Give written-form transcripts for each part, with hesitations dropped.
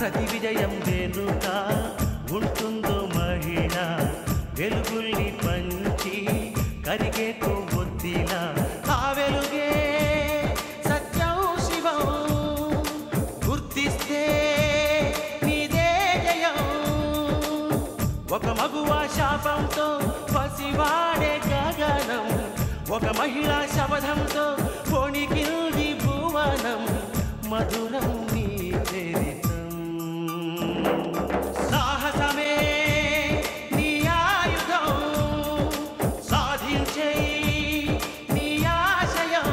ప్రతి విజయం వెనుక ఉంటుందో మహిళ వెలుగుల్ని పంచి కరిగే కొవ్వొత్తిలా ఆ వెలుగే సత్యం శివం గుర్తిస్తే నీదే జయం ఒక మగువ శాపంతో పసివాడే గగనం ఒక మహిళా శబదంతో పొణికిల్ది భువనం మధురం నీ చరితం సాహసమే నీ ఆయుధం సాధించే నీ ఆశయం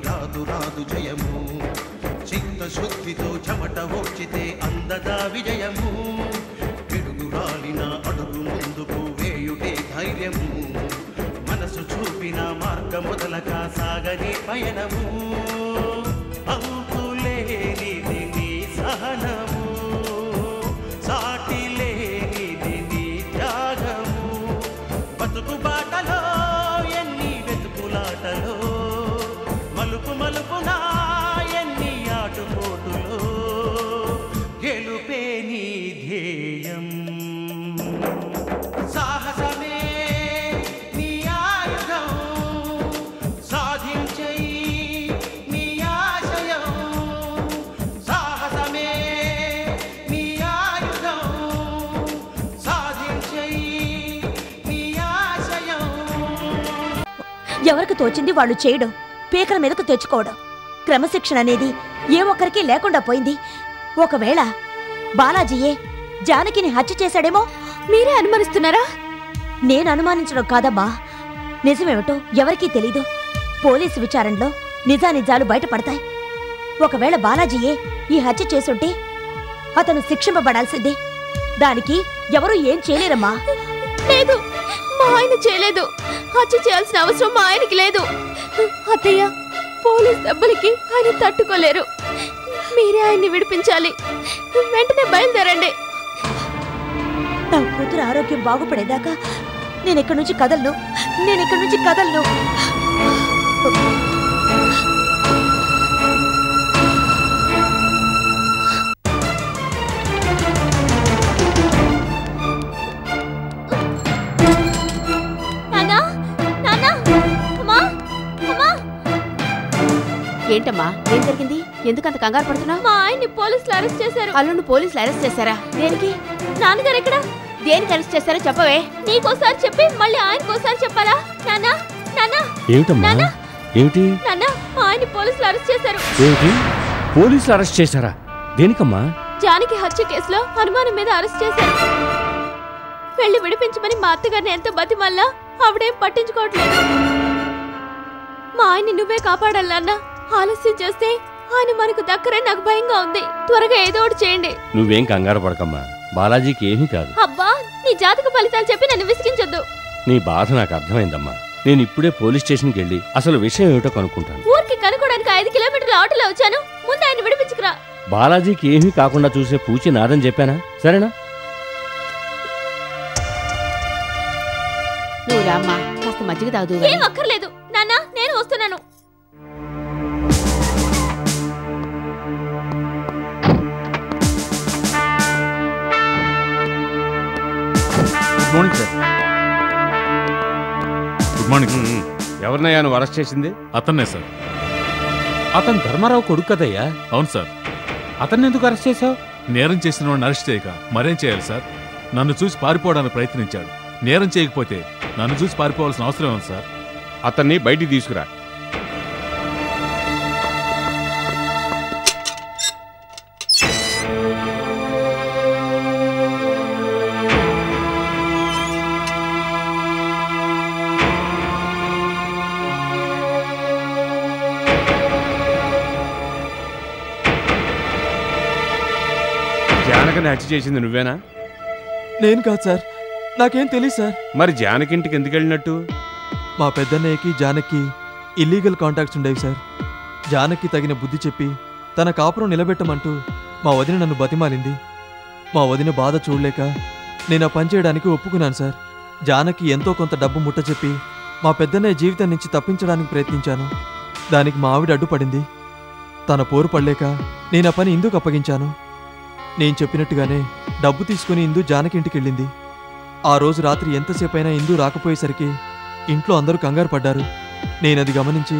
రాదు రాదు జయము చిత్తశుద్ధితో చెమట ఓర్చితే అందదా విజయము పిడుగు రాలిన అడుగు ముందుకు వేయుటే ధైర్యము మనసు చూపిన మార్గం మొదలక సాగని పయనము అంతులేనిది నీ సహనము సాటి లేనిది నీ త్యాగము బతుకు బాటలో ఎన్ని వెతుకులాటలో మలుపు మలుపునా ఎన్ని ఆటుపోటులో గెలుపే నీ ధ్యేయం సాహసమే నీ ఆయుధం సాధించే నీ ఆశయం సాహసమే నీ ఆయుధం సాధించే నీ ఆశయం ఎవరికి తోచింది వాళ్ళు చేయడం పీకల మీదకు తెచ్చుకోవడం క్రమశిక్షణ అనేది ఏ ఒక్కరికి లేకుండా పోయింది ఒకవేళ బాలాజీయే జానకిని హత్య చేశాడేమో మీరే అనుమానిస్తున్నారా నేను అనుమానించడం కాదమ్మా నిజమేమిటో ఎవరికీ తెలీదు పోలీసు విచారణలో నిజానిజాలు బయటపడతాయి ఒకవేళ బాలాజీయే ఈ హత్య చేసుంటే అతను శిక్షింపబడాల్సిందే దానికి ఎవరూ ఏం చేయలేరమ్మా లేదు మా ఆయన చేయలేదు హత్య చేయాల్సిన అవసరం మా ఆయనకి లేదు అత్తయ్య పోలీస్ దెబ్బలకి ఆయన తట్టుకోలేరు మీరే ఆయన్ని విడిపించాలి వెంటనే బయలుదేరండి నా కూతురు ఆరోగ్యం బాగుపడేదాకా నేనెక్కడి నుంచి కదలను ఏంటమ్మా ఏం జరిగింది ఎందుకంత కంగారు పడుతున్నావు మా ఆయన్ని పోలీసులు అరెస్ట్ చేశారు అల్లుని పోలీసులు అరెస్ట్ చేశారా దేనికి నాన్నగారు ఎక్కడ దేనికి అరెస్ట్ చేశారో చెప్పవే నీకోసారి చెప్పి మళ్ళీ ఆయనకోసారి చెప్పాలా నాన్నా నాన్నా ఏమిటమ్మా ఏమిటి నాన్నా మా ఆయన్ని పోలీసులు అరెస్ట్ చేశారు ఏమిటి పోలీసులు అరెస్ట్ చేశారా దేనికమ్మా జానకి హత్య కేసులో అనుమానం మీద అరెస్ట్ చేశారు వెళ్ళి విడిపించమని మా అత్తగారిని ఎంత బతిమల్లా ఆవిడేం పట్టించుకోవట్లేదు మా ఆయన్ని నువ్వే కాపాడాలన్నా ఆలస్యం చేస్తే ఆయన మనకు దక్కరే నాకు భయంగా ఉంది త్వరగా ఏదో ఒకటి చేయండి నువ్వేం కంగారు పడకమ్మా బాలాజీకి ఏమీ కాదు అబ్బా నీ జాతక ఫలితాలు చెప్పి నన్ను విసిగించొద్దు నీ బాధ నాకు అర్థమైందమ్మా నేను ఇప్పుడే పోలీస్ స్టేషన్కి వెళ్ళి అసలు విషయం ఏమిటో కనుక్కుంటాను ఊరికి కనుక్కోడానికి 5 కిలోమీటర్ల ఆటోలో వచ్చాను ముందు ఆయన విడిపించుకురా బాలాజీకి ఏమీ కాకుండా చూసే పూచి నాదని చెప్పానా సరేనా నువ్వు రామ్మా కాస్త మజ్జిగ తాగుదు ఏం అక్కర్లేదు నాన్న నేను వస్తున్నాను good morning sir good morning ఎవరినయ్యా నువ్వు అరెస్ట్ చేసింది అతన్నే సార్ అతను ధర్మారావు కొడుకు కదయ్యా అవును సార్ అతన్ని ఎందుకు అరెస్ట్ చేశావు నేరం చేసిన వాడిని అరెస్ట్ చేయక మరేం చేయాలి సార్ నన్ను చూసి పారిపోవడానికి ప్రయత్నించాడు నేరం చేయకపోతే నన్ను చూసి పారిపోవాల్సిన అవసరం ఉంది సార్ అతన్ని బయటికి తీసుకురా జానకిని హత్య చేసింది నువ్వేనా? నేను కాదు సార్, నాకేం తెలియదు సార్. మరి జానకి ఇంటికి ఎందుకు వెళ్ళినట్టు? మా పెద్దన్నయ్యకి జానకి ఇల్లీగల్ కాంటాక్ట్స్ ఉండేవి సార్. జానకి తగిన బుద్ధి చెప్పి తన కాపురం నిలబెట్టమంటూ మా వదిన నన్ను బతిమాలింది. మా వదిన బాధ చూడలేక నేను ఆ పని చేయడానికి ఒప్పుకున్నాను సార్. జానకి ఎంతో కొంత డబ్బు ముట్ట చెప్పి మా పెద్దన్నయ్య జీవితం నుంచి తప్పించడానికి ప్రయత్నించాను. దానికి మా ఆవిడ అడ్డుపడింది. తన పోరు పడలేక నేను ఆ పని ఇందుకు అప్పగించాను. నేను చెప్పినట్టుగానే డబ్బు తీసుకుని ఇందు జానకి ఇంటికి వెళ్ళింది. ఆ రోజు రాత్రి ఎంతసేపైనా ఇందు రాకపోయేసరికి ఇంట్లో అందరూ కంగారు పడ్డారు. నేనది గమనించి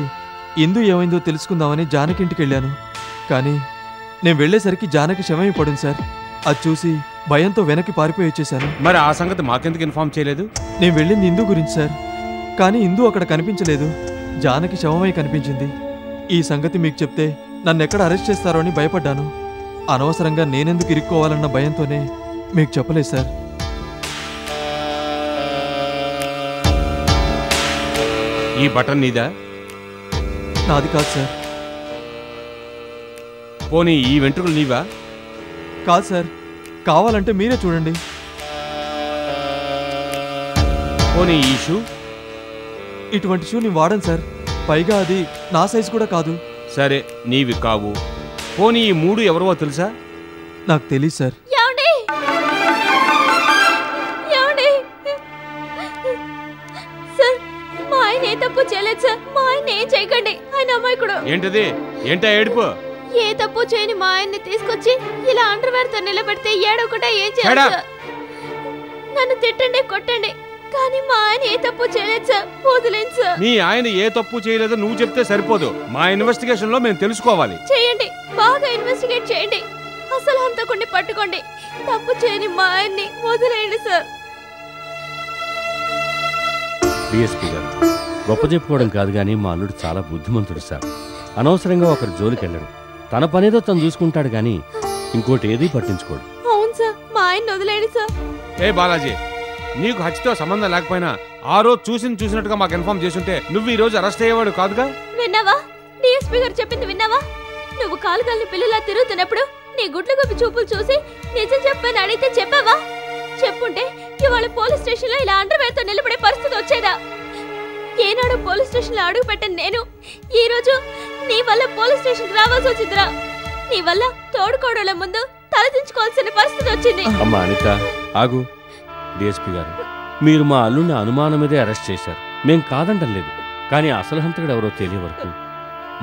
ఇందు ఏమైందో తెలుసుకుందామని జానకి ఇంటికి వెళ్ళాను. కానీ నేను వెళ్లేసరికి జానకి శవమే పడింది సార్. అది చూసి భయంతో వెనక్కి పారిపోయి వచ్చేశాను. మరి ఆ సంగతి మాకెందుకు ఇన్ఫార్మ్ చేయలేదు? నేను వెళ్ళింది ఇందు గురించి సార్. కానీ ఇందు అక్కడ కనిపించలేదు. జానకి శవమై కనిపించింది. ఈ సంగతి మీకు చెప్తే నన్నెక్కడ అరెస్ట్ చేస్తారో అని భయపడ్డాను. అనవసరంగా నేనెందుకు ఇరుక్కోవాలన్న భయంతోనే మీకు చెప్పలేదు సార్. ఈ బటన్ నీదా? నాది కాదు సార్. పోనీ ఈ వెంట్రుకలు నీవా? కాదు సార్. కావాలంటే మీరే చూడండి. పోనీ ఈ షూ? ఇటువంటి షూ నేను వాడను సార్. పైగా అది నా సైజు కూడా కాదు. సరే, నీవి కావు. పోనీ ఈ 3 ఎవరో తెలుసా? నాకు తెలియదు సార్. సార్, మా ఆయన ఏ తప్పు చేయలేదు సార్. మా ఆయన ఏం చేయకండి. ఆయన అమాయకుడు. ఏంటది? ఏంటా ఏడుపు? ఏ తప్పు చేయని మా ఆయన్ని తీసుకొచ్చి ఇలా అండర్వేర్ తో నిలబెడితే ఏడవకుండా ఏం చేయాలి సార్? నన్ను తిట్టండి, కొట్టండి, కానీ మా ఆయన ఏ తప్పు చేయలేదు సార్. వదిలేండి సార్. మీ ఆయన ఏ తప్పు చేయలేదో నువ్వు చెప్తే సరిపోదు. మా ఇన్వెస్టిగేషన్ లో మేము తెలుసుకోవాలి. చేయండి, బాగా ఇన్వెస్టిగేట్ చేయండి. అసలు హంతకుడిని పట్టుకోండి. తప్పు చేయని మా ఆయన్ని వదిలేయండి సార్. డిఎస్పీ గారు, గొప్ప చెప్పుకోవడం కాదు కానీ మా అల్లుడు చాలా బుద్ధిమంతుడు సార్. అనవసరంగా ఒకరి జోలికి వెళ్ళడు. తన పనేదో తను చూసుకుంటాడు కానీ ఇంకోటి ఏది పట్టించుకోడు. అవును సార్, మా ఆయన్ని వదిలేయండి సార్. ఏ బాలాజీ, నీకు హత్యతో సంబంధం లేకపోయినా ఆ రోజు చూసినట్టుగా మాకు ఇన్ఫార్మ్ చేసుంటే నువ్వు ఈ రోజు అరెస్ట్ అయ్యేవాడు కాదుగా. విన్నావా? డిఎస్పీ గారు చెప్పింది విన్నావా? నువ్వు కాలు కాలిని పిల్లలా తిరుగుతున్నప్పుడు నీ గుడ్ల గొప్పి చూపులు చూసి నిజం చెప్పని అడిగితే చెప్పావా? చెప్పుంటే ఇవాళ పోలీస్ స్టేషన్ లో ఇలా అండర్వేర్ తో నిలబడే పరిస్థితి వచ్చేదా? ఏనాడు పోలీస్ స్టేషన్ లో అడుగు పెట్టను నేను ఈ రోజు నీ వల్ల పోలీస్ స్టేషన్ కి రావాల్సి వచ్చిందిరా. నీ వల్ల తోడుకోడల ముందు తలదించుకోవాల్సిన పరిస్థితి వచ్చింది. అమ్మా అనిత, ఆగు. డిఎస్పీ గారు, మీరు మా అల్లుడిని అనుమానం మీదే అరెస్ట్ చేశారు. మేం కాదంటం లేదు. కానీ అసలు హంతకుడు ఎవరో తెలియ వరకు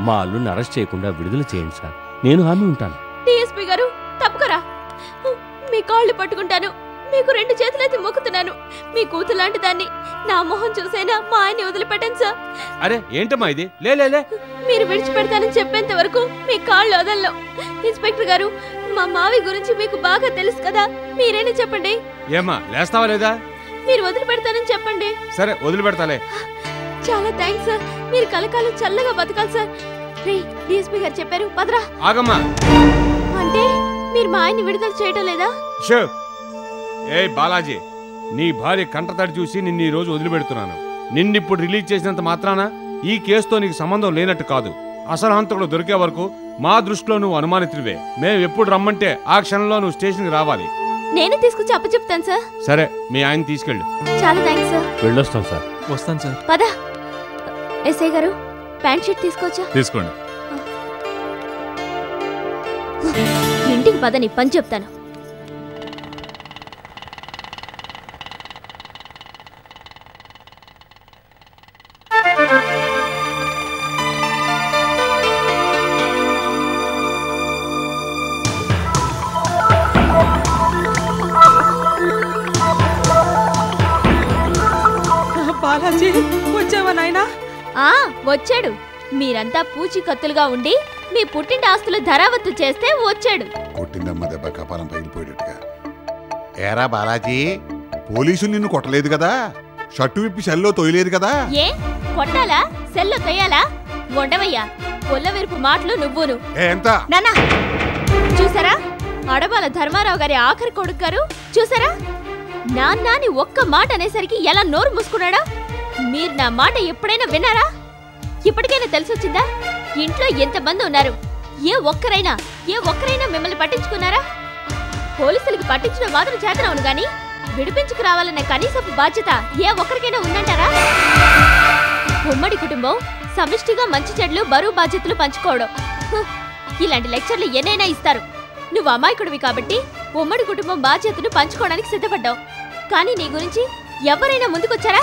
మా అల్లుడిని అరెస్ట్ చేయకుండా విడుదల చేయండి సార్. నేను హామీ ఉంటాను. డిఎస్పీ గారు, తప్పుకరా. మీ కాళ్ళు పట్టుకుంటాను. మీకు 2 చేతులైతే మొక్కుతున్నాను. మీ కూతురు లాంటి దాన్ని నా మొహం చూసైనా మా ఆయన్ని వదిలిపెట్టండి సార్. అరే ఏంటమ్మా ఇది? లే మీరు విడిచిపెడతానని చెప్పేంత వరకు మీ కాళ్ళు వదల్లో. ఇన్స్పెక్టర్ గారు, మా మావి గురించి మీకు బాగా తెలుసు కదా, మీరేనా చెప్పండి. ఏమ్మా, లేస్తావా లేదా? మీరు వదిలిపెడతానని చెప్పండి. సరే, వదిలిపెడతాలే. చాలా థ్యాంక్స్ సార్. మీరు కలకాలం చల్లగా బతకాలి సార్. రే, డిఎస్పీ గారు చెప్పారు, పదరా. ఆగమ్మా. అంటే మీరు మా ఆయన్ని విడుదల చేయడం లేదా? షో. ఏ బాలాజీ, నీ భార్య కంటతడి చూసి నిన్ను ఈ రోజు వదిలిపెడుతున్నాను. నిన్నిప్పుడు రిలీజ్ చేసినంత మాత్రాన ఈ కేసుతో నీకు సంబంధం లేనట్టు కాదు. అసలు హంతకుడు దొరికే వరకు మా దృష్టిలో నువ్వు అనుమానితుడివే. మేము ఎప్పుడు రమ్మంటే ఆ క్షణంలో నువ్వు స్టేషన్కి రావాలి. నేనే తీసుకొచ్చి అప్పచెప్తాను సార్. సరే, మీ ఆయన తీసుకెళ్ళు. చాలా థ్యాంక్స్ సార్. వెళ్ళొస్తాం సార్. వస్తాను సార్. పద. ఎస్ఐ గారు, ప్యాంట్ షర్ట్ తీసుకోవచ్చా? తీసుకోండి. ఇంటికి పద, నీ పని చెప్తాను. బాలాజీ, వచ్చావా నాయనా? వచ్చాడు. మీరంతా పూచికత్తులుగా ఉండి మీ పుట్టింటి ఆస్తులు ధరావత్తు చేస్తే వచ్చాడు. కొట్టిందమ్మ దెబ్బ కపాలం పగిలిపోయేటట్టుగా. ఏరా బాలాజీ, పోలీసులు నిన్ను కొట్టలేదు కదా? షర్టు విప్పి సెల్లో తోయలేదు కదా? ఏ కొట్టాలా? సెల్లో తొయ్యాలా? ఉండవయ్యా, పొల్లవిరుపు మాటలు నువ్వును. ఎంత నాన్నా, చూసారా? అడబాల ధర్మారావు గారి ఆఖరి కొడుకు గారు చూసారా? నాన్నని ఒక్క మాట అనేసరికి ఎలా నోరు మూసుకున్నాడా? మీరు నా మాట ఎప్పుడైనా విన్నారా? ఇప్పటికైనా తెలిసొచ్చిందా? ఇంట్లో ఎంతమంది ఉన్నారు? ఏ ఒక్కరైనా మిమ్మల్ని పట్టించుకున్నారా? పోలీసులకి పట్టించడం మాత్రం చేతనవును గాని విడిపించుకు రావాలనే కనీసపు బాధ్యత ఏ ఒక్కరికైనా ఉందంటారా? కుటుంబం సమిష్టిగా మంచి చెడ్లు బరువు బాధ్యతలు పంచుకోవడం. ఇలాంటి లెక్చర్లు ఎన్నైనా ఇస్తారు. నువ్వు అమాయకుడివి కాబట్టి ఉమ్మడి కుటుంబం బాధ్యతను పంచుకోవడానికి సిద్ధపడ్డావు. కానీ నీ గురించి ఎవరైనా ముందుకొచ్చారా?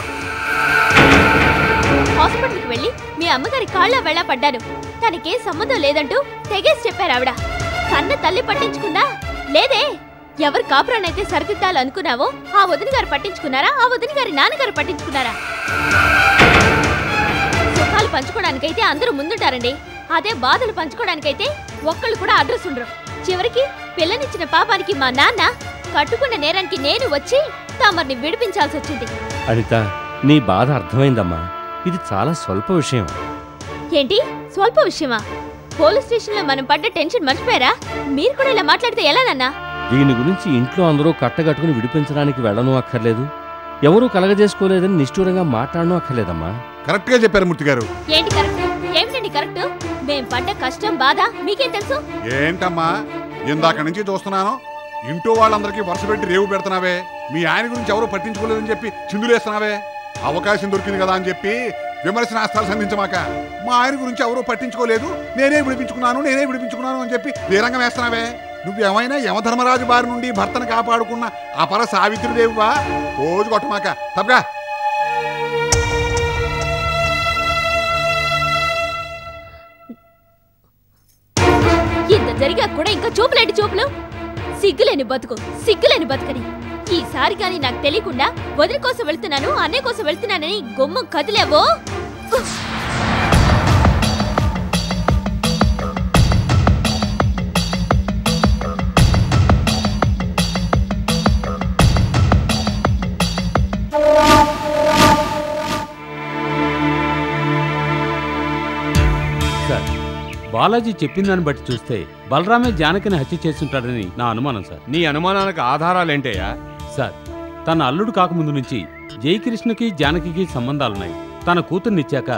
హాస్పిటల్కి వెళ్ళి మీ అమ్మగారి కాళ్ళ వెళ్ళ పడ్డాను, తనకేం సంబంధం లేదంటూ తెగేసి చెప్పారు ఆవిడ. కన్న తల్లి పట్టించుకుందా? లేదే. ఎవరు కాపురానైతే సరిదిద్దాలనుకున్నావో ఆ వదిన గారు పట్టించుకున్నారా? ఆ వదిన గారి నాన్నగారు పట్టించుకున్నారా? సుఖాలు పంచుకోవడానికైతే అందరూ ముందుంటారండి. అదే బాధలు పంచుకోవడానికైతే ఒక్కళ్ళు కూడా అడ్రస్ ఉండరు. చివరికి పిల్లనిచ్చిన పాపానికి మా నాన్న, కట్టుకున్న నేరానికి నేను వచ్చి తమర్ని విడిపించాల్సి వచ్చింది. అనిత, నీ బాధ అర్థమైందమ్మా. ఇది చాలా స్వల్ప విషయం. ఏంటి స్వల్ప విషయమా? పోలీస్ స్టేషన్ లో మనం పడ్డ టెన్షన్ మర్చిపోయారా? మీరు కూడా ఇలా మాట్లాడితే ఎలా నాన్న? దీని గురించి ఇంట్లో అందరూ కట్టగట్టుకుని విడిపించడానికి వెళ్ళను అక్కర్లేదు, ఎవరూ కలగజేసుకోలేదని నిష్ఠూరంగా మాట్లాడను అక్కర్లేదమ్మా. కరెక్ట్ గా చెప్పారు మూర్తి గారు. ఏంటి కరెక్ట్? ఏమిటండి కరెక్ట్? మేం పడ్డ కష్టం బాధ మీకేం తెలుసు? ఏంటమ్మా ఇందాక నుంచి చూస్తున్నాను, ఇంట్లో వాళ్ళందరికీ వరుస పెట్టి రేవు పెడుతున్నావే. మీ ఆయన గురించి ఎవరూ పట్టించుకోలేదని చెప్పి చిందులేస్తున్నావే. అవకాశం దొరికింది కదా అని చెప్పి విమర్శనాస్త్రాలు సంధించమాక. మా ఆయన గురించి ఎవరూ పట్టించుకోలేదు, నేనే విడిపించుకున్నాను అని చెప్పి వీరంగం వేస్తున్నావే. నువ్వేమైనా యమధర్మరాజు బారి నుండి భర్తను కాపాడుకున్న అపర సావిత్రిదేవివా? రోజు కొట్టమాక తప్పగా. ఇంత జరిగా కూడా ఇంకా చూపులేంటి చూపులు? సిగ్గులేని బతుకని. ఈసారి కానీ నాకు తెలియకుండా వదిలి కోసం వెళ్తున్నాను, అన్నయ్య కోసం వెళ్తున్నానని గుమ్మం కదిలేవో. సార్, బాలాజీ చెప్పిన దాన్ని బట్టి చూస్తే బలరామే జానకిని హత్య చేస్తుంటాడని నా అనుమానం సార్. నీ అనుమానానికి ఆధారాలేంటయ్యా? సార్, తన అల్లుడు కాకముందు నుంచి జయకృష్ణకి జానకి సంబంధాలున్నాయి. తన కూతుర్నిచ్చాక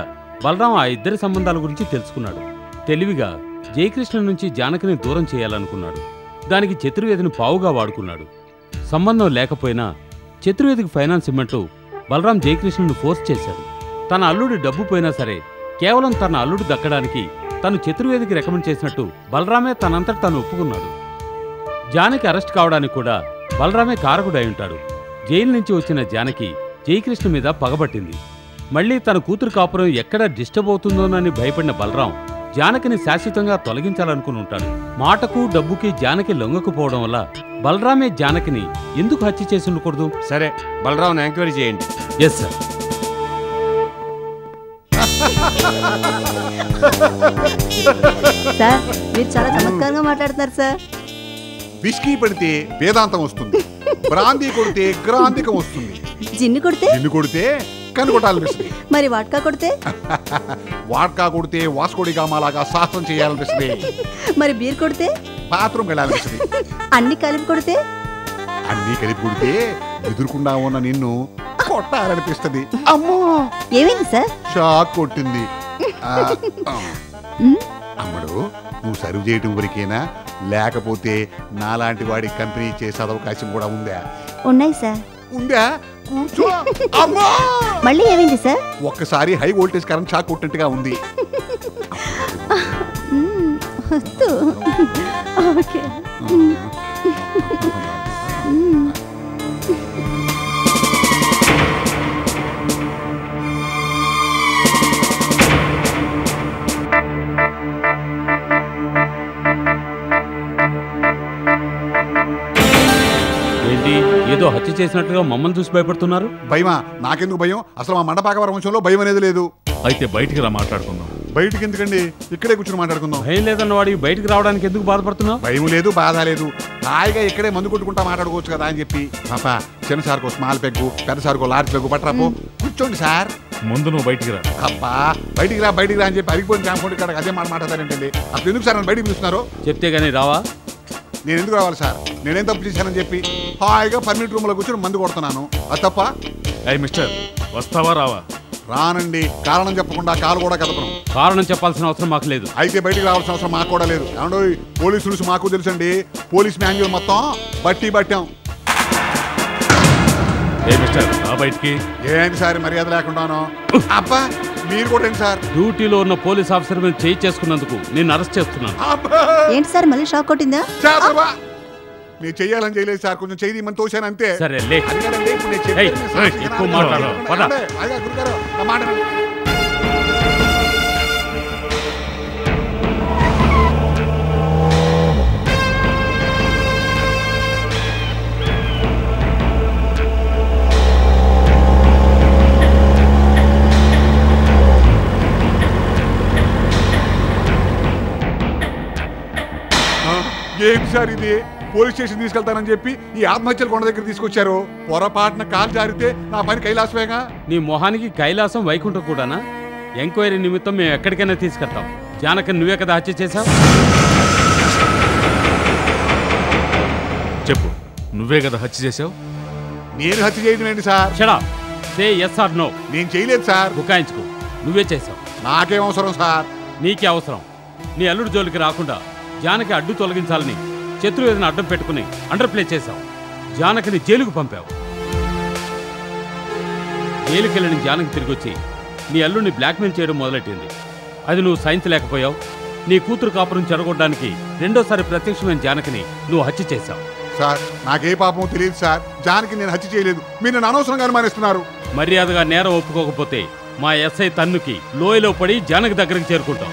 బలరాం ఆ ఇద్దరి సంబంధాల గురించి తెలుసుకున్నాడు. తెలివిగా జయకృష్ణ నుంచి జానకిని దూరం చేయాలనుకున్నాడు. దానికి చతుర్వేదిని పావుగా వాడుకున్నాడు. సంబంధం లేకపోయినా చతుర్వేదికి ఫైనాన్స్ ఇమ్మంటూ బలరాం జయకృష్ణను ఫోర్స్ చేశాడు. తన అల్లుడి డబ్బు పోయినా సరే కేవలం తన అల్లుడు దక్కడానికి తను చతుర్వేదికి రికమెండ్ చేసినట్టు బలరామే తనంతట తను ఒప్పుకున్నాడు. జానకి అరెస్ట్ కావడానికి కూడా బలరామే కారకుడై ఉంటాడు. జైలు నుంచి వచ్చిన జానకి జయకృష్ణ మీద పగబట్టింది. మళ్లీ తన కూతురు కాపురం ఎక్కడ డిస్టర్బ్ అవుతుందోనని భయపడిన బలరాం జానకిని శాశ్వతంగా తొలగించాలనుకుని ఉంటాడు. మాటకు డబ్బుకి జానకి లొంగకపోవడం వల్ల బలరామే జానకిని ఎందుకు హత్య చేసి ఉండకూడదు? సరే, బలరాంని ఎంక్వైరీ చేయండి. Yes sir. సార్, మీరు చాలా చమత్కారంగా మాట్లాడుతున్నారు సార్. విస్కీ పడితే వేదాంతం వస్తుంది, బ్రాందీ కొడితే గ్రాంధికం వస్తుంది, జిన్ను కొడితే కనుగొట్టాలనిపిస్తుంది, మరి వాట్కా కొడితే వాస్కోడి గామాలాగా శాస్త్రం చేయాలనిపిస్తుంది, మరి బీర్ కొడితే బాత్రూమ్ వెళ్ళాలనిపిస్తుంది, అన్ని కలిపి కొడితే ఎదురుకుండా ఉన్న నిన్ను కొట్టాలనిపిస్తుంది. అమ్మో, ఏమైంది సార్? షాక్ కొట్టింది. అమ్మడు, నువ్వు సర్వ్ చేయటం వరకేనా, లేకపోతే నాలాంటి వాడి కంపెనీ చేసే అవకాశం కూడా ఉందా? ఉన్నాయి సార్. ఉందా? కూర్చో. అమ్మా, మళ్ళీ ఏమైంది సార్? ఒక్కసారి హై వోల్టేజ్ కరెంట్ షాక్ కొట్టినట్టుగా ఉంది. ఓకే. ఏంటి, ఏదో హత్య చేసినట్లుగా మమ్మల్ని చూసి భయపడుతున్నారు? భయమా? నాకెందుకు భయం? అసలు మా మండపాకవరం వంశంలో భయం అనేది లేదు. అయితే బయటికి రా, మాట్లాడుకుందాం. బయటికి ఎందుకండి, ఇక్కడే కూర్చొని మాట్లాడుకుందాం. భయం లేదన్న వాడికి బయటికి రావడానికి ఎందుకు బాధపడుతున్నావు? భయం లేదు, బాధ లేదు, హాయిగా ఇక్కడే మందు కొట్టుకుంటా మాట్లాడుకోవచ్చు కదా అని చెప్పి. పాపా, చిన్న సార్కో స్మాల్ పెగ్గు, పెద్ద సార్కో లార్జ్ పెగ్గు పట్టరాపో. కూర్చోండి సార్. ముందు నువ్వు బయటికి రా. అబ్బా, బయటికి రా అని చెప్పి అరిగిపోయిన కాంపౌండ్ కాడ అదే మాట మాట్లాడతారేంటండి? అసలు ఎందుకు సార్ నన్ను బయటికి పిలుస్తున్నారు? చెప్తే గానీ రావా? నేను ఎందుకు రావాలి సార్? నేనేం తప్పు చేశానని చెప్పి హాయిగా పర్మిట్ రూమ్ లో కూర్చొని మందు కొడుతున్నాను, అది తప్ప? అయ్యి మిస్టర్, వస్తావా రావా? రానండి. కారణం చెప్పకుండా కాలు కూడా కదపను. కారణం చెప్పాల్సిన అవసరం మాకు లేదు. అయితే బయటికి రావాల్సిన అవసరం మాకు కూడా లేదు. ఏమండో, పోలీసు రూల్స్ మాకు తెలుసండి. పోలీస్ మాన్యువల్ మొత్తం బట్టాం. ఏ మిస్టర్, రా బయటికి. ఏంటి సార్ మర్యాద లేకుండాను? అబ్బా, మీరు కూడా సార్. డ్యూటీలో ఉన్న పోలీస్ ఆఫీసర్ మీద చేయి చేసుకున్నందుకు నేను అరెస్ట్ చేస్తున్నాను. ఏంటి సార్ మళ్ళీ షాక్ కొట్టిందా? నేను చెయ్యాలని చేయలేదు సార్, కొంచెం చేయి మన తోశాను అంతే. సరే లే. ఎక్కువ మాట్లాడు. ఏంటి సార్ ఇది? పోలీస్ స్టేషన్ తీసుకెళ్తానని చెప్పి ఈ ఆత్మహత్యల కొండ దగ్గర తీసుకొచ్చారు. పొరపాటున కాలు జారితే నా పని కైలాసమేగా. నీ మొహానికి కైలాసం వైకుంఠం కూడానా? ఎంక్వైరీ నిమిత్తం మేము ఎక్కడికైనా తీసుకెళ్తాం. జానకి నువ్వే కదా హత్య చేశావు? చెప్పు, నువ్వే కదా హత్య చేశావు? నేను హత్య చేయడం ఏంటి సార్? షడా సే ఎస్ ఆర్ నో. నేను చేయలేదు సార్. బుకాయించుకో, నువ్వే చేశావు. నాకేం అవసరం సార్? నీకే అవసరం. నీ అల్లుడు జోలికి రాకుండా జానకి అడ్డు తొలగించాలని శత్రువేదన అడ్డం పెట్టుకుని అండర్ ప్లే చేశావు. జానకిని జైలుకు పంపావు. జైలుకి వెళ్ళిన జానకి తిరిగి వచ్చి నీ అల్లుడిని బ్లాక్మెయిల్ చేయడం మొదలెట్టింది. అది నువ్వు సహించలేకపోయావు. నీ కూతురు కాపురం చెడగొట్టడానికి రెండోసారి ప్రత్యక్షమైన జానకిని నువ్వు హత్య చేశావు. సార్ నాకే పాపమో తెలియదు సార్. జానకి నేను హత్య చేయలేదు. మీరు నన్ను అనవసరంగా అనుమానిస్తున్నారు. మర్యాదగా నేరం ఒప్పుకోకపోతే మా ఎస్ఐ తన్నుకి లోయలో పడి జానకి దగ్గరికి చేరుకుంటాం.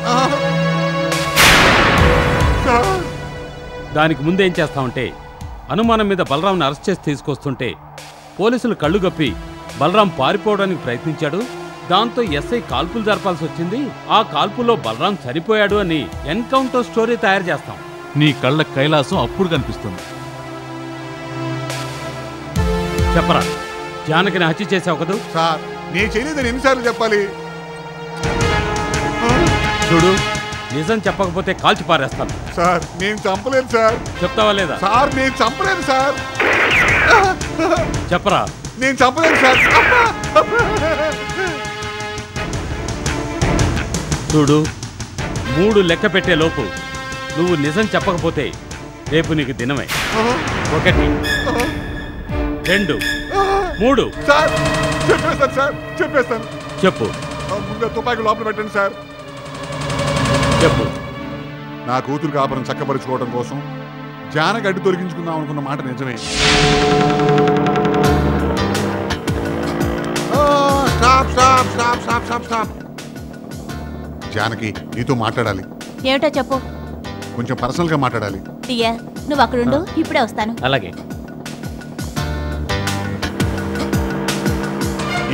దానికి ముందేం చేస్తామంటే, అనుమానం మీద బలరాంని అరెస్ట్ చేసి తీసుకొస్తుంటే పోలీసులు కళ్ళు గప్పి బలరాం పారిపోవడానికి ప్రయత్నించాడు. దాంతో ఎస్ఐ కాల్పులు జరపాల్సి వచ్చింది. ఆ కాల్పుల్లో బలరాం చనిపోయాడు అని ఎన్కౌంటర్ స్టోరీ తయారు చేస్తాం. నీ కళ్ళ కైలాసం అప్పుడు కనిపిస్తుంది. చెప్పరా, జానకిని హత్య చేసావు కదూ? సార్ నేను చేయలేదని ఎన్నిసార్లు చెప్పాలి? చూడు, నిజం చెప్పకపోతే కాల్చి పారేస్తాను. సార్ నేను చంపలేదు సార్. చెప్తావా లేదా? సార్ నేను చంపలేదు సార్. చెప్పరా. నేను చంపలేదు సార్. చూడు, 3 లెక్క పెట్టే లోపు నువ్వు నిజం చెప్పకపోతే రేపు నీకు దినమే. 1 2 3. సార్ చెప్పేస్తాను సార్, చెప్పేస్తాను. చెప్పు. ముందు తుపాకీ లోపల పెట్టండి సార్. చెప్పు. నా కూతురు కాపురం చక్కపరుచుకోవడం కోసం జానకి అడ్డు తొలగించుకుందాం అనుకున్న మాట నిజమే. జానకి నీతో మాట్లాడాలి. ఏమిటో చెప్పు. కొంచెం పర్సనల్ గా మాట్లాడాలి. దియా, నువ్వు అక్కడుండు, ఇప్పుడే వస్తాను. అలాగే.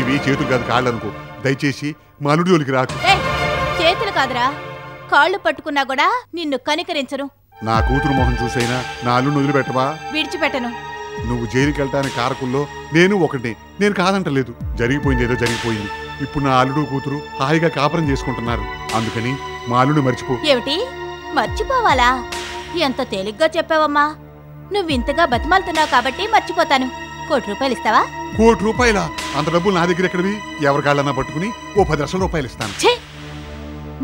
ఇవి చేతులు కాదు కాళ్ళు అనుకో. దయచేసి మా అల్లుడి జోలికి రాకు. చేతులు కాదురా, కాళ్ళు పట్టుకున్నా కూడా నిన్ను కనికరించను. నా కూతురు మొహం చూసైనా నా అల్లుడిని వదిలిపెట్టవా? విడిచిపెట్టను. నువ్వు జైలుకి వెళ్ళటానికి కారకుల్లో నేను ఒకటి. నేను కాదంటలేదు. జరిగిపోయింది ఏదో జరిగిపోయింది. ఇప్పుడు నా అల్లుడు కూతురు హాయిగా కాపురం చేసుకుంటున్నారు. అందుకని మా అల్లుడు మర్చిపో. ఏమిటి మర్చిపోవాలా? ఎంత తేలిగ్గా చెప్పావమ్మా. నువ్వింతగా బతిమాలుతున్నావు కాబట్టి మర్చిపోతాను. 1 కోటి రూపాయలు ఇస్తావా? 1 కోటి రూపాయలా? అంత డబ్బులు నా దగ్గర ఎక్కడివి? ఎవరి కాళ్ళన్నా పట్టుకుని ఓ 10 లక్షల రూపాయలు ఇస్తాను.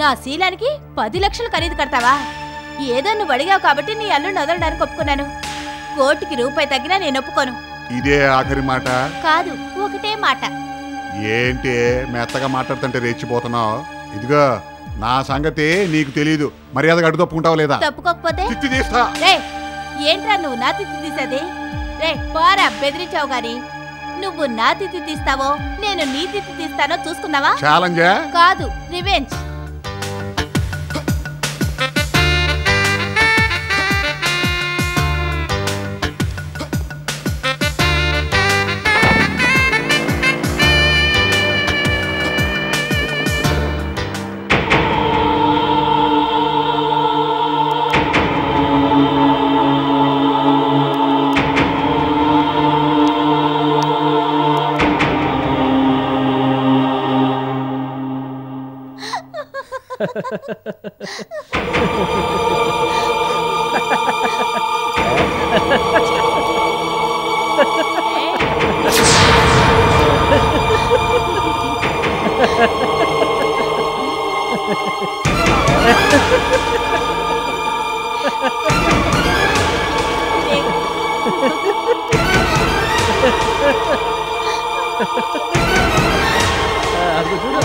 నా శీలానికి 10 లక్షలు ఖరీదు కడతావా? ఏదో నువ్వు అడిగావు కాబట్టి నీ అల్లుడిని వదలడానికి ఒప్పుకున్నాను. 1 కోటికి రూపాయి తగ్గినా నేను ఒప్పుకోను. ఇదే ఆఖరి మాట? కాదు, ఒకటే మాట. ఏంటి మెత్తగా మాట్లాడుతుంటే రెచ్చిపోతున్నావు? ఇదిగో నా సంగతి నీకు తెలీదు. మర్యాదగా అడ్డు తప్పుకుంటావా లేదా? తప్పుకోకపోతే తిత్తి తీస్తా. ఏంట్రా నువ్వు నా తిత్తి తీసేది? పోరా, బెదిరించావు గాని. నువ్వు నా తిత్తి తీస్తావో నేను నీ తిత్తి తీస్తానో చూసుకున్నావా? ఛాలెంజా? కాదు, రివెంజ్. అది చూడు.